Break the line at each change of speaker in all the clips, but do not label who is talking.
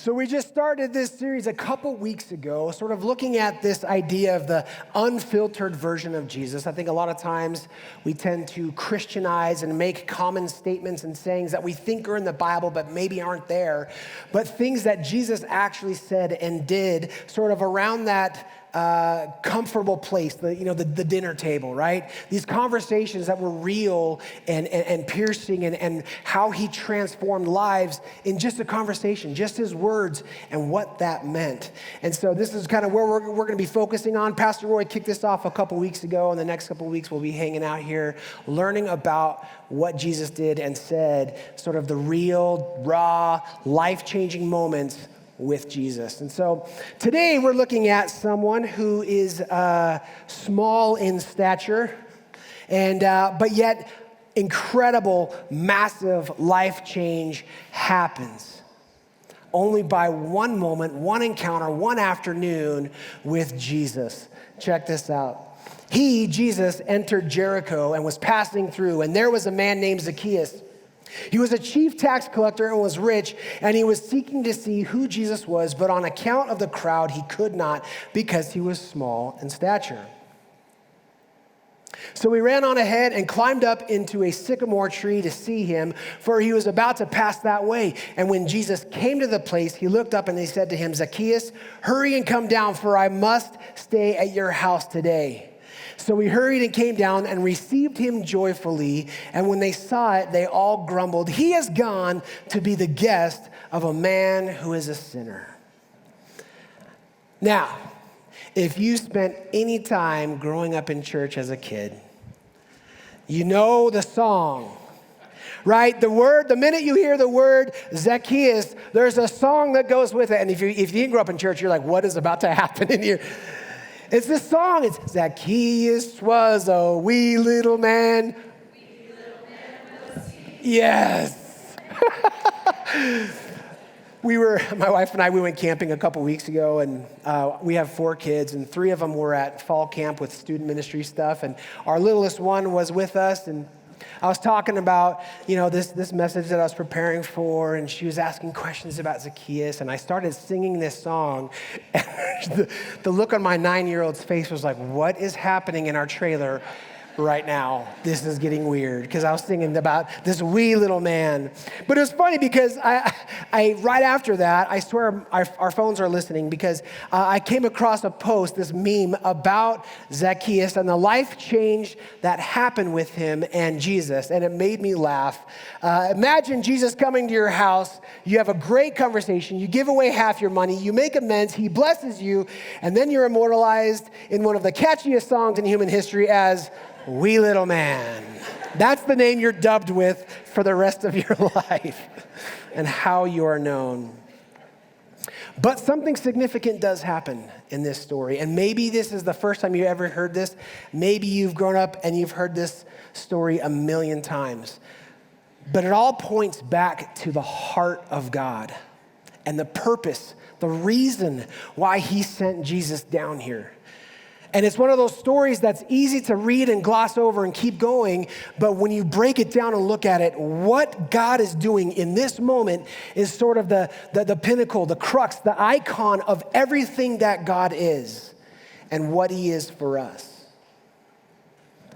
So we just started this series a couple weeks ago, sort of looking at this idea of the unfiltered version of Jesus. I think a lot of times we tend to Christianize and make common statements and sayings that we think are in the Bible but maybe aren't there, but things that Jesus actually said and did sort of around that comfortable place, the dinner table, right? These conversations that were real and piercing and how he transformed lives in just a conversation, just his words and what that meant. And so this is kind of where we're going to be focusing on. Pastor Roy kicked this off a couple weeks ago, and the next couple weeks we'll be hanging out here, learning about what Jesus did and said, sort of the real, raw, life-changing moments with Jesus. And so today we're looking at someone who is small in stature, and but yet incredible, massive life change happens only by one moment, one encounter, one afternoon with Jesus. Check this out. Jesus, entered Jericho and was passing through, and there was a man named Zacchaeus. He was a chief tax collector and was rich, and he was seeking to see who Jesus was, but on account of the crowd, he could not because he was small in stature. So he ran on ahead and climbed up into a sycamore tree to see him, for he was about to pass that way. And when Jesus came to the place, he looked up and he said to him, "Zacchaeus, hurry and come down, for I must stay at your house today." So he hurried and came down and received him joyfully. And when they saw it, they all grumbled, "He has gone to be the guest of a man who is a sinner." Now, if you spent any time growing up in church as a kid, you know the song, right? The minute you hear the word Zacchaeus, there's a song that goes with it. And if you didn't grow up in church, you're like, what is about to happen in here? It's this song. It's Zacchaeus was a wee little man. Yes. My wife and I, we went camping a couple weeks ago, and we have 4 kids, and 3 of them were at fall camp with student ministry stuff, and our littlest one was with us, and I was talking about, this message that I was preparing for, and she was asking questions about Zacchaeus, and I started singing this song, and the look on my 9-year-old's face was like, what is happening in our trailer right now? This is getting weird, because I was singing about this wee little man. But it was funny because I right after that, I swear our phones are listening, because I came across a post, this meme about Zacchaeus and the life change that happened with him and Jesus, and it made me laugh. Imagine Jesus coming to your house, you have a great conversation, you give away half your money, you make amends, he blesses you, and then you're immortalized in one of the catchiest songs in human history as Wee Little Man. That's the name you're dubbed with for the rest of your life and how you are known. But something significant does happen in this story. And maybe this is the first time you ever heard this. Maybe you've grown up and you've heard this story a million times. But it all points back to the heart of God and the purpose, the reason why he sent Jesus down here. And it's one of those stories that's easy to read and gloss over and keep going, but when you break it down and look at it, what God is doing in this moment is sort of the pinnacle, the crux, the icon of everything that God is and what he is for us.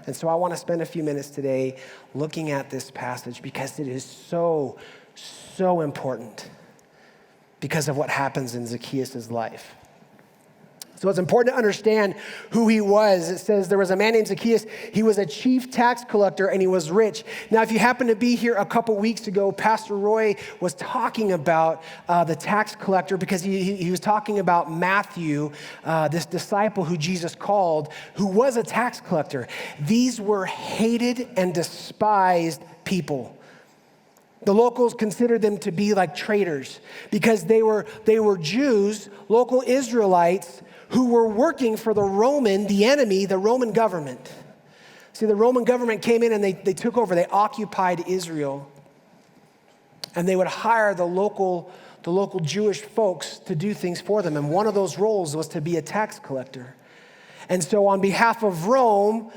And so I want to spend a few minutes today looking at this passage because it is so, so important because of what happens in Zacchaeus' life. So it's important to understand who he was. It says there was a man named Zacchaeus. He was a chief tax collector and he was rich. Now, if you happen to be here a couple weeks ago, Pastor Roy was talking about the tax collector because he was talking about Matthew, this disciple who Jesus called, who was a tax collector. These were hated and despised people. The locals considered them to be like traitors because they were Jews, local Israelites, who were working for the enemy, the Roman government. See, the Roman government came in and they took over, they occupied Israel. And they would hire the local Jewish folks to do things for them. And one of those roles was to be a tax collector. And so on behalf of Rome,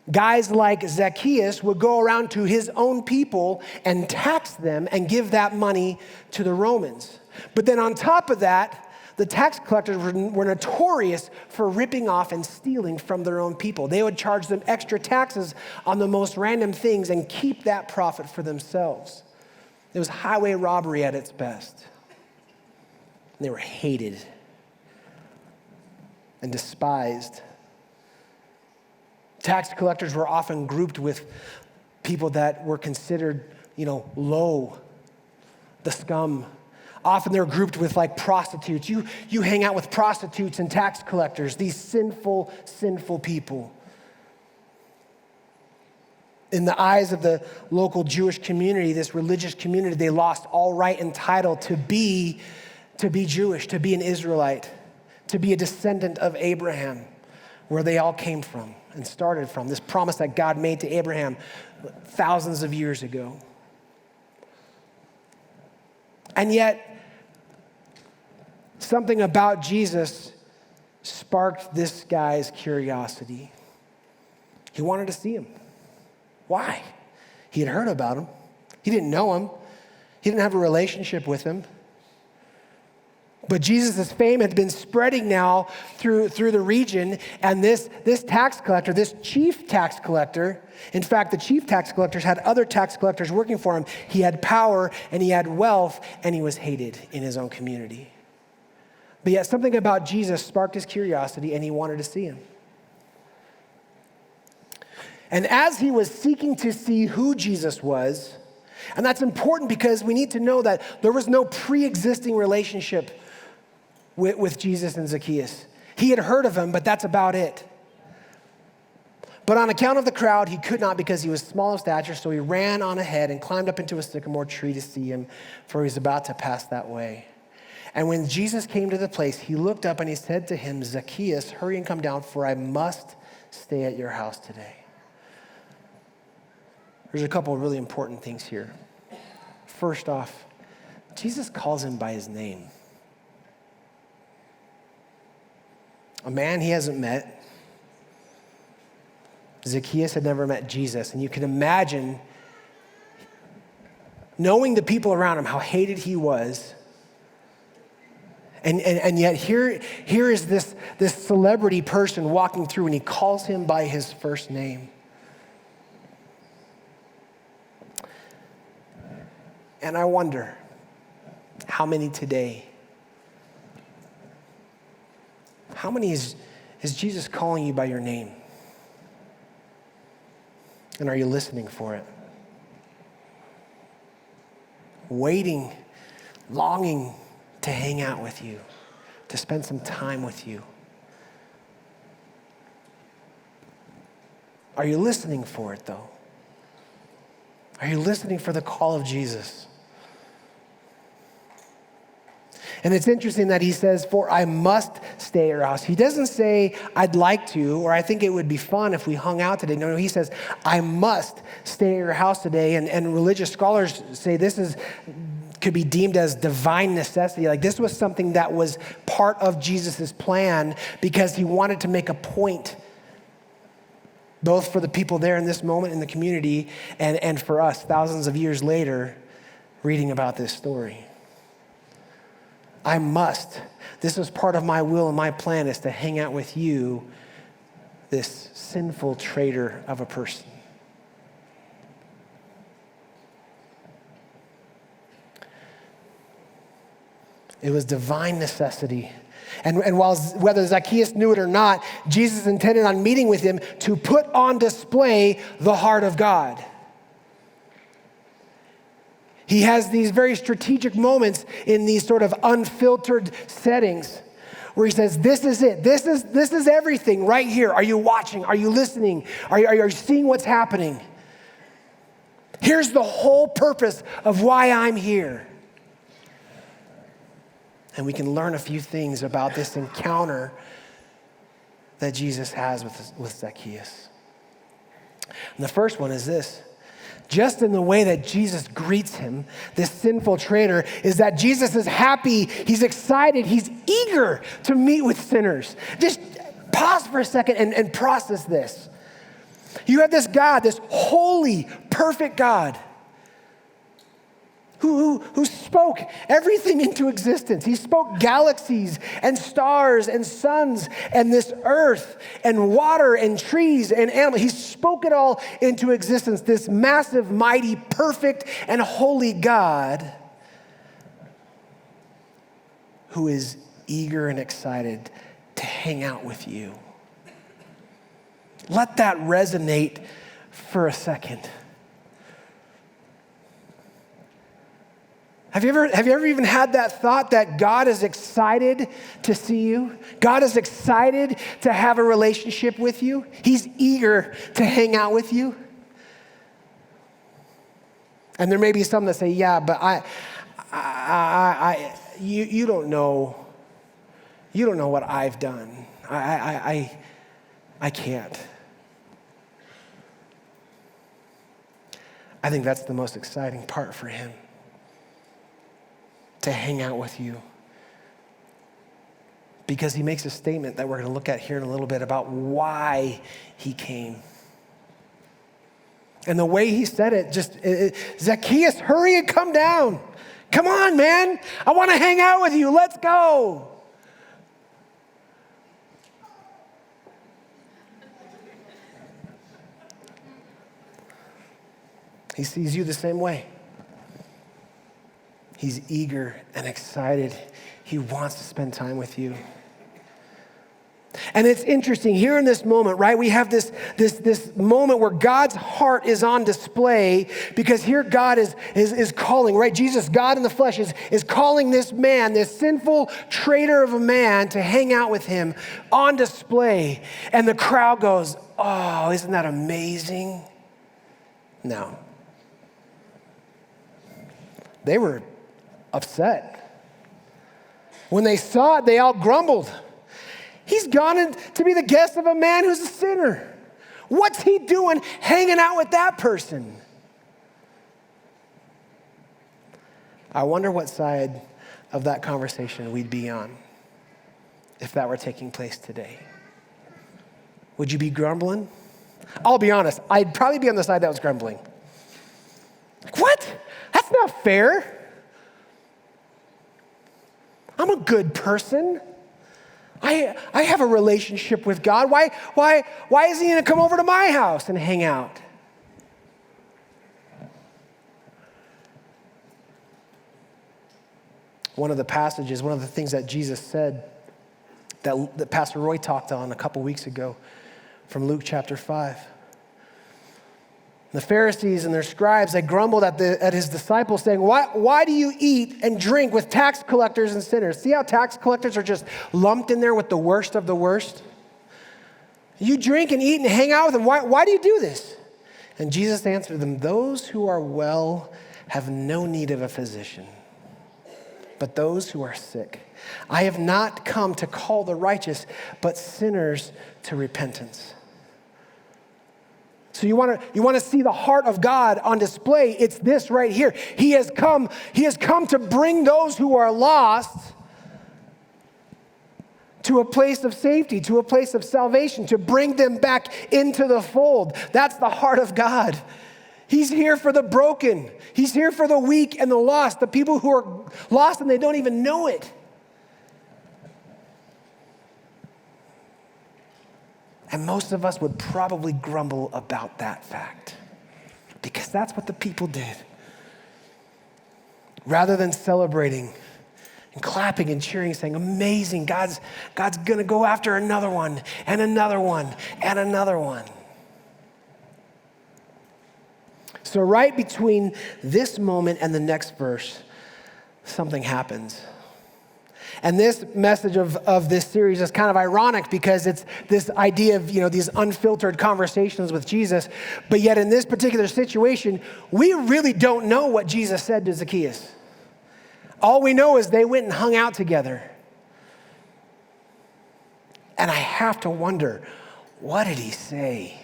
Guys like Zacchaeus would go around to his own people and tax them and give that money to the Romans. But then on top of that, the tax collectors were notorious for ripping off and stealing from their own people. They would charge them extra taxes on the most random things and keep that profit for themselves. It was highway robbery at its best. They were hated and despised. Tax collectors were often grouped with people that were considered, low, the scum. Often they're grouped with like prostitutes. You hang out with prostitutes and tax collectors, these sinful people. In the eyes of the local Jewish community, this religious community, they lost all right and title to be Jewish, to be an Israelite, to be a descendant of Abraham, where they all came from and started from. This promise that God made to Abraham thousands of years ago. And yet, something about Jesus sparked this guy's curiosity. He wanted to see him. Why? He had heard about him. He didn't know him. He didn't have a relationship with him. But Jesus' fame had been spreading now through the region, and this tax collector, this chief tax collector, in fact, the chief tax collectors had other tax collectors working for him. He had power, and he had wealth, and he was hated in his own community. But yet something about Jesus sparked his curiosity, and he wanted to see him. And as he was seeking to see who Jesus was, and that's important because we need to know that there was no pre-existing relationship with Jesus and Zacchaeus. He had heard of him, but that's about it. But on account of the crowd, he could not because he was small of stature, so he ran on ahead and climbed up into a sycamore tree to see him, for he was about to pass that way. And when Jesus came to the place, he looked up and he said to him, Zacchaeus, hurry and come down, for I must stay at your house today. There's a couple of really important things here. First off, Jesus calls him by his name. A man he hasn't met. Zacchaeus had never met Jesus. And you can imagine, knowing the people around him, how hated he was. And yet here is this celebrity person walking through, and he calls him by his first name. And I wonder how many today, how many is Jesus calling you by your name? And are you listening for it? Waiting, longing to hang out with you, to spend some time with you. Are you listening for it, though? Are you listening for the call of Jesus? And it's interesting that he says, for I must stay at your house. He doesn't say, I'd like to, or I think it would be fun if we hung out today. No, he says, I must stay at your house today. And religious scholars say this could be deemed as divine necessity. Like this was something that was part of Jesus' plan because he wanted to make a point, both for the people there in this moment in the community and for us thousands of years later reading about this story. I must. This is part of my will and my plan is to hang out with you, this sinful traitor of a person. It was divine necessity. And while whether Zacchaeus knew it or not, Jesus intended on meeting with him to put on display the heart of God. He has these very strategic moments in these sort of unfiltered settings where he says, this is it. This is everything right here. Are you watching? Are you listening? Are you seeing what's happening? Here's the whole purpose of why I'm here. And we can learn a few things about this encounter that Jesus has with Zacchaeus. And the first one is this. Just in the way that Jesus greets him, this sinful traitor, is that Jesus is happy, he's excited, he's eager to meet with sinners. Just pause for a second and process this. You have this God, this holy, perfect God, who spoke everything into existence. He spoke galaxies and stars and suns and this earth and water and trees and animals. He spoke it all into existence. This massive, mighty, perfect, and holy God who is eager and excited to hang out with you. Let that resonate for a second. Have you ever even had that thought that God is excited to see you? God is excited to have a relationship with you. He's eager to hang out with you. And there may be some that say, yeah, but you don't know what I've done. I can't. I think that's the most exciting part for him. To hang out with you. Because he makes a statement that we're going to look at here in a little bit about why he came. And the way he said it, Zacchaeus, hurry and come down. Come on, man. I want to hang out with you. Let's go. He sees you the same way. He's eager and excited. He wants to spend time with you. And it's interesting, here in this moment, right, we have this moment where God's heart is on display because here God is calling, right? Jesus, God in the flesh, is calling this man, this sinful traitor of a man, to hang out with him on display. And the crowd goes, oh, isn't that amazing? No. They were upset. When they saw it, they all grumbled. He's gone to be the guest of a man who's a sinner. What's he doing hanging out with that person? I wonder what side of that conversation we'd be on if that were taking place today. Would you be grumbling? I'll be honest, I'd probably be on the side that was grumbling. Like, what? That's not fair. I'm a good person. I have a relationship with God. Why isn't he going to come over to my house and hang out? One of the passages, one of the things that Jesus said that Pastor Roy talked on a couple weeks ago from Luke chapter 5. The Pharisees and their scribes, they grumbled at his disciples saying, why do you eat and drink with tax collectors and sinners? See how tax collectors are just lumped in there with the worst of the worst? You drink and eat and hang out with them. Why do you do this? And Jesus answered them, those who are well have no need of a physician, but those who are sick. I have not come to call the righteous, but sinners to repentance. So you want to see the heart of God on display. It's this right here. He has come to bring those who are lost to a place of safety, to a place of salvation, to bring them back into the fold. That's the heart of God. He's here for the broken. He's here for the weak and the lost, the people who are lost and they don't even know it. And most of us would probably grumble about that fact because that's what the people did. Rather than celebrating and clapping and cheering, saying, amazing, God's going to go after another one and another one and another one. So right between this moment and the next verse, something happens. And this message of this series is kind of ironic because it's this idea of, these unfiltered conversations with Jesus. But yet in this particular situation, we really don't know what Jesus said to Zacchaeus. All we know is they went and hung out together. And I have to wonder, what did he say?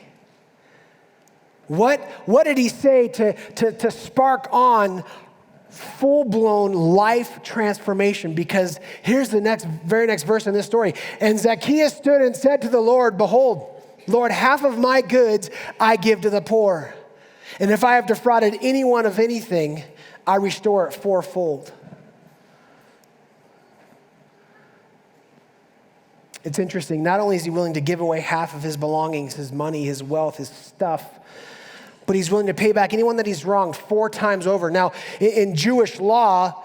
What did he say to spark on full-blown life transformation? Because here's the very next verse in this story. And Zacchaeus stood and said to the Lord, behold, Lord, half of my goods I give to the poor. And if I have defrauded anyone of anything, I restore it fourfold. It's interesting. Not only is he willing to give away half of his belongings, his money, his wealth, his stuff, but he's willing to pay back anyone that he's wronged 4 times over. Now, in Jewish law,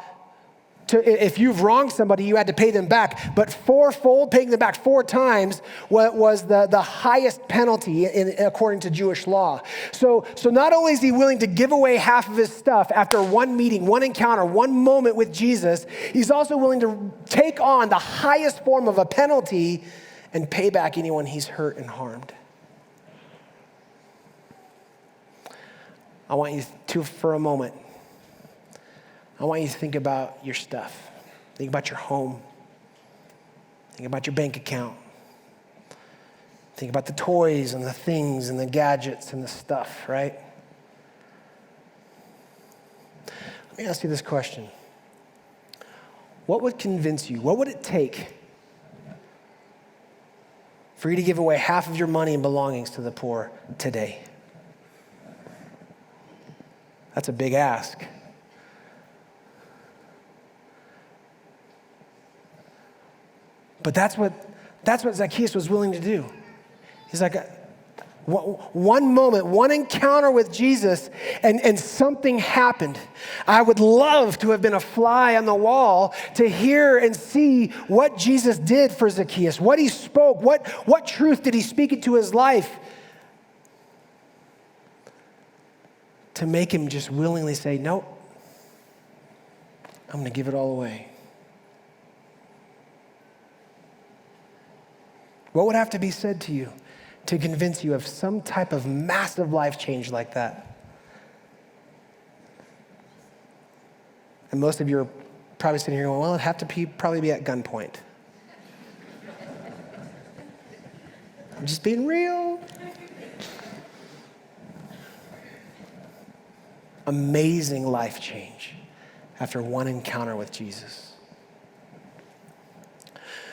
if you've wronged somebody, you had to pay them back. But fourfold, paying them back 4 times, was the highest penalty according to Jewish law. So not only is he willing to give away half of his stuff after one meeting, one encounter, one moment with Jesus, he's also willing to take on the highest form of a penalty and pay back anyone he's hurt and harmed. I want you to, for a moment, I want you to think about your stuff. Think about your home. Think about your bank account. Think about the toys and the things and the gadgets and the stuff, right? Let me ask you this question. What would convince you? What would it take for you to give away half of your money and belongings to the poor today? That's a big ask. But that's what Zacchaeus was willing to do. He's like, one moment, one encounter with Jesus, and something happened. I would love to have been a fly on the wall to hear and see what Jesus did for Zacchaeus, what he spoke, what truth did he speak into his life to make him just willingly say, nope, I'm going to give it all away. What would have to be said to you to convince you of some type of massive life change like that? And most of you are probably sitting here going, well, it'd have to probably be at gunpoint. I'm just being real. Amazing life change after one encounter with Jesus.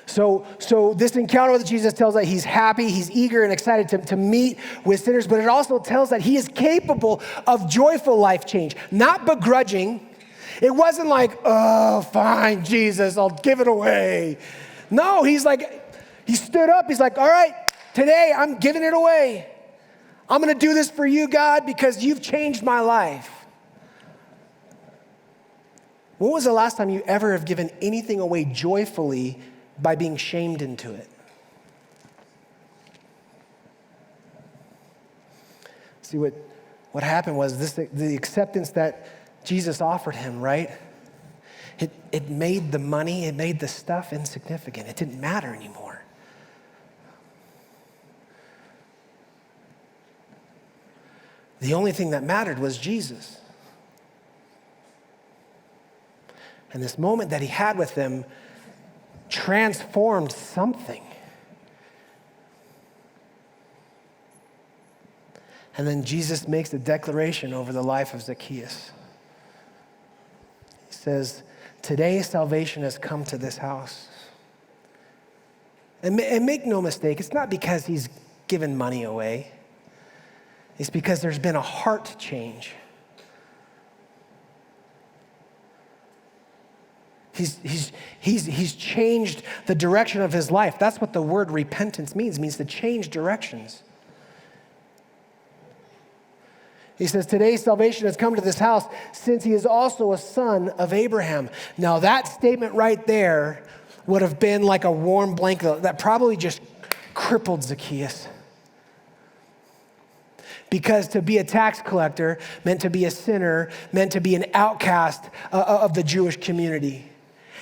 So this encounter with Jesus tells that he's happy, he's eager and excited to meet with sinners, but it also tells that he is capable of joyful life change, not begrudging. It wasn't like, oh, fine, Jesus, I'll give it away. No, he stood up, he's like, all right, today I'm giving it away. I'm going to do this for you, God, because you've changed my life. When was the last time you ever have given anything away joyfully by being shamed into it? See, what happened was the acceptance that Jesus offered him, right? It made the money, it made the stuff insignificant. It didn't matter anymore. The only thing that mattered was Jesus. And this moment that he had with them transformed something. And then Jesus makes a declaration over the life of Zacchaeus. He says, today salvation has come to this house. And make no mistake, it's not because he's given money away. It's because there's been a heart change. He's changed the direction of his life. That's what the word repentance means. It means to change directions. He says, today salvation has come to this house since he is also a son of Abraham. Now that statement right there would have been like a warm blanket that probably just crippled Zacchaeus. Because to be a tax collector meant to be a sinner, meant to be an outcast of the Jewish community.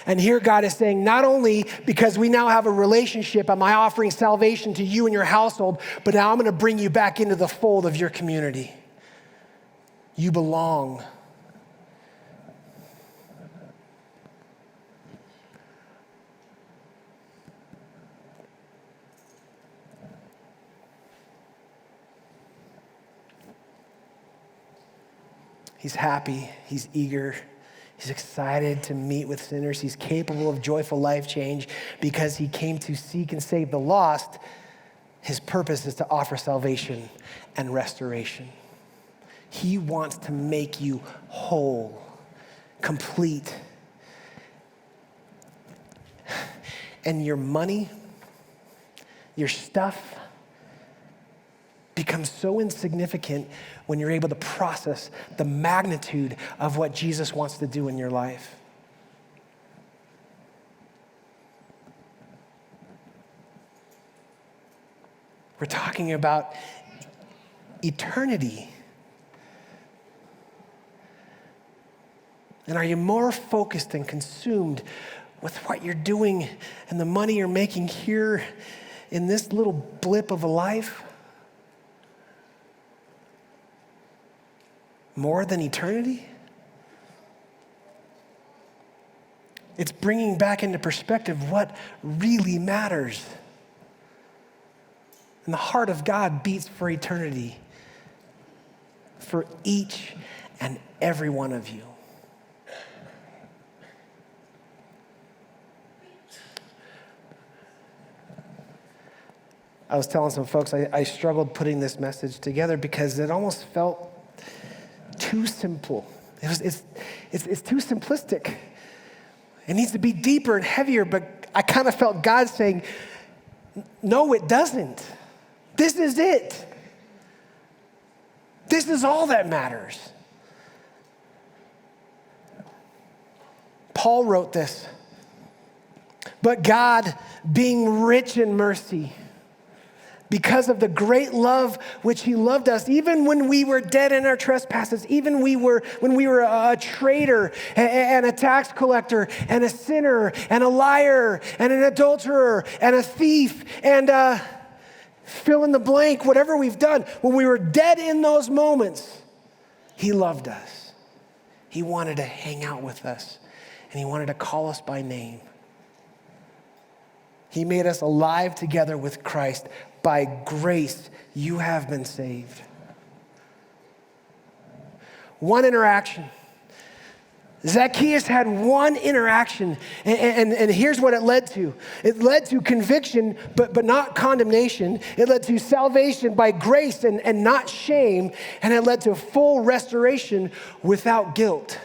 And here God is saying, not only because we now have a relationship, am I offering salvation to you and your household, but now I'm going to bring you back into the fold of your community. You belong. He's happy, he's eager, he's excited to meet with sinners. He's capable of joyful life change because he came to seek and save the lost. His purpose is to offer salvation and restoration. He wants to make you whole, complete. And your money, your stuff becomes so insignificant when you're able to process the magnitude of what Jesus wants to do in your life. We're talking about eternity. And are you more focused and consumed with what you're doing and the money you're making here in this little blip of a life more than eternity? It's bringing back into perspective what really matters. And the heart of God beats for eternity, for each and every one of you. I was telling some folks I struggled putting this message together because it almost felt too simple. It's too simplistic. It needs to be deeper and heavier, but I kind of felt God saying, no, it doesn't. This is it. This is all that matters. Paul wrote this. But God, being rich in mercy, because of the great love which he loved us, even when we were dead in our trespasses, even when we were a traitor and a tax collector and a sinner and a liar and an adulterer and a thief and fill in the blank, whatever we've done, when we were dead in those moments, he loved us. He wanted to hang out with us, and he wanted to call us by name. He made us alive together with Christ. By grace, you have been saved. One interaction. Zacchaeus had one interaction, and here's what it led to. It led to conviction, but not condemnation. It led to salvation by grace and not shame, and it led to full restoration without guilt.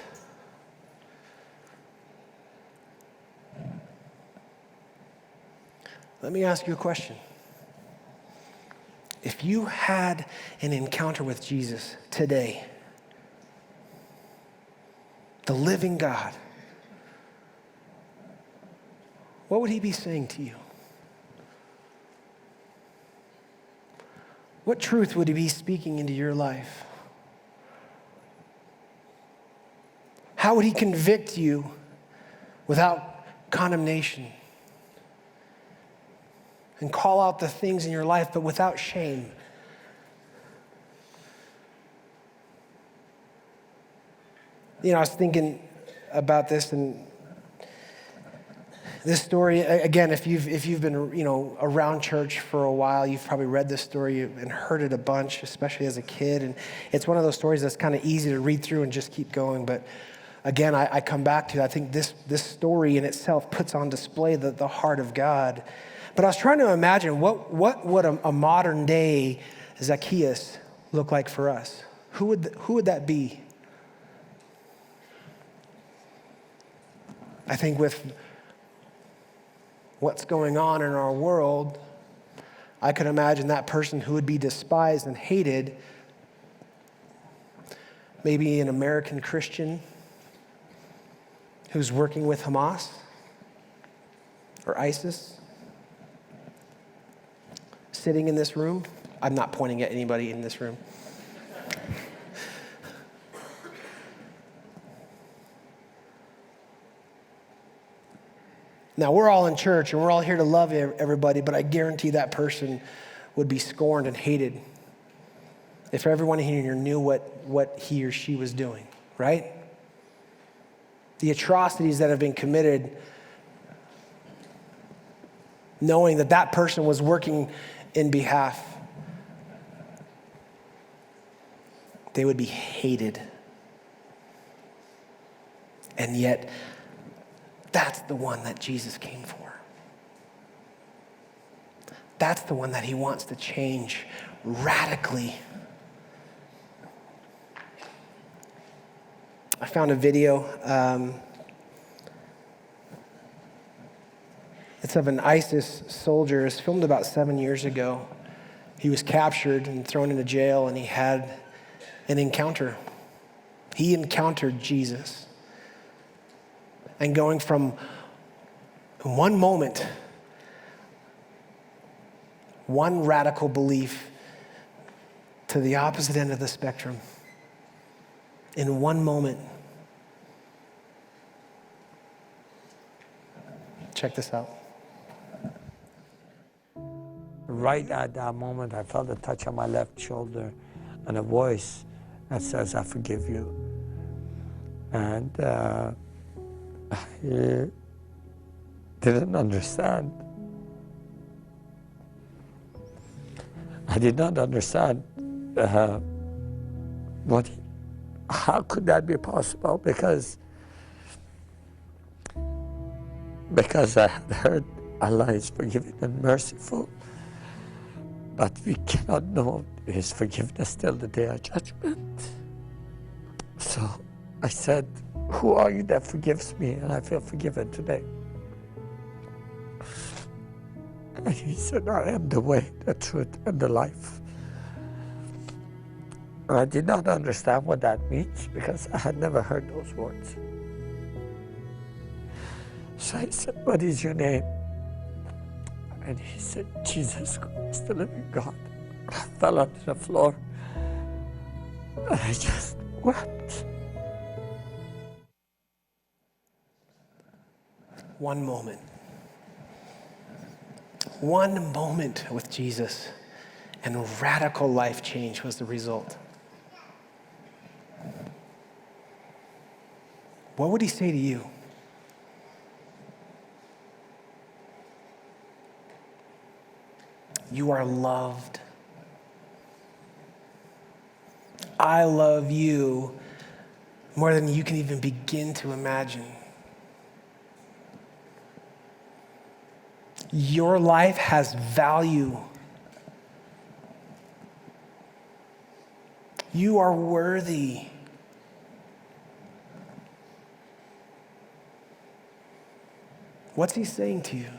Let me ask you a question. If you had an encounter with Jesus today, the living God, what would he be saying to you? What truth would he be speaking into your life? How would he convict you without condemnation? And call out the things in your life, but without shame. You know, I was thinking about this, and this story, again, if you've been, around church for a while, you've probably read this story and heard it a bunch, especially as a kid. And it's one of those stories that's kind of easy to read through and just keep going. But again, I come back to, I think this story in itself puts on display the heart of God. But I was trying to imagine what would a modern day Zacchaeus look like for us? Who would that be? I think with what's going on in our world, I could imagine that person who would be despised and hated, maybe an American Christian who's working with Hamas or ISIS. Sitting in this room. I'm not pointing at anybody in this room. Now, we're all in church and we're all here to love everybody, but I guarantee that person would be scorned and hated if everyone here knew what he or she was doing, right? The atrocities that have been committed, knowing that person was working in behalf, they would be hated. And yet, that's the one that Jesus came for. That's the one that he wants to change radically. I found a video. It's of an ISIS soldier. It's filmed about 7 years ago. He was captured and thrown into jail, and he had an encounter. He encountered Jesus. And going from one moment, one radical belief, to the opposite end of the spectrum, in one moment. Check this out.
Right at that moment, I felt a touch on my left shoulder and a voice that says, I forgive you. And I didn't understand. I did not understand how could that be possible? Because I had heard Allah is forgiving and merciful, but we cannot know His forgiveness till the day of judgment. So I said, who are you that forgives me? And I feel forgiven today. And He said, I am the way, the truth, and the life. And I did not understand what that means because I had never heard those words. So I said, what is your name? And he said, Jesus Christ, the living God. I fell onto the floor and I just wept.
One moment. One moment with Jesus, and radical life change was the result. What would he say to you? You are loved. I love you more than you can even begin to imagine. Your life has value. You are worthy. What's he saying to you?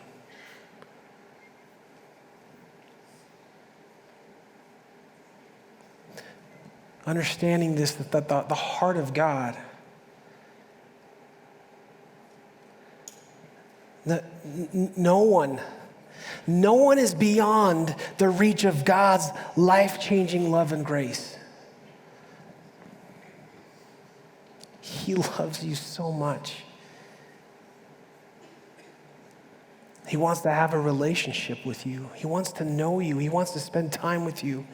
Understanding this, that the heart of God, no one is beyond the reach of God's life-changing love and grace. He loves you so much. He wants to have a relationship with you. He wants to know you. He wants to spend time with you.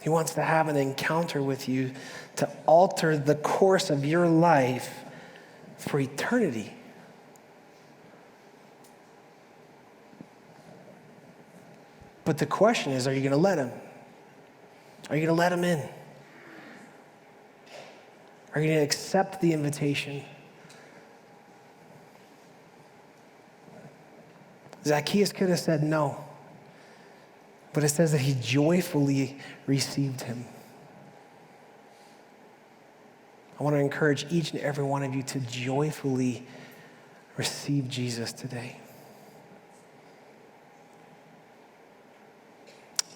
He wants to have an encounter with you to alter the course of your life for eternity. But the question is, are you going to let him? Are you going to let him in? Are you going to accept the invitation? Zacchaeus could have said no. But it says that he joyfully received him. I want to encourage each and every one of you to joyfully receive Jesus today.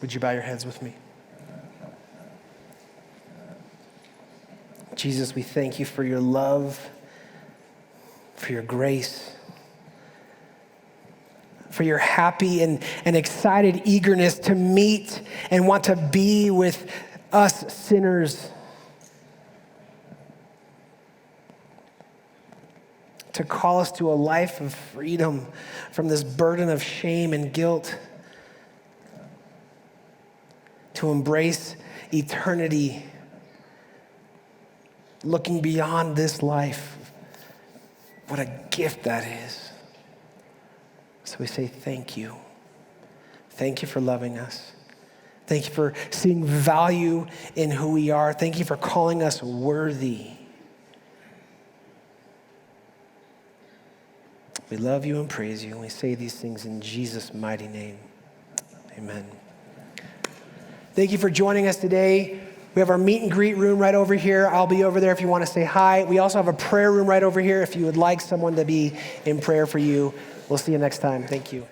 Would you bow your heads with me? Jesus, we thank you for your love, for your grace, for your happy and excited eagerness to meet and want to be with us sinners. To call us to a life of freedom from this burden of shame and guilt. To embrace eternity, looking beyond this life. What a gift that is. So we say thank you. Thank you for loving us. Thank you for seeing value in who we are. Thank you for calling us worthy. We love you and praise you, and we say these things in Jesus' mighty name. Amen. Thank you for joining us today. We have our meet and greet room right over here. I'll be over there if you want to say hi. We also have a prayer room right over here if you would like someone to be in prayer for you. We'll see you next time. Thank you.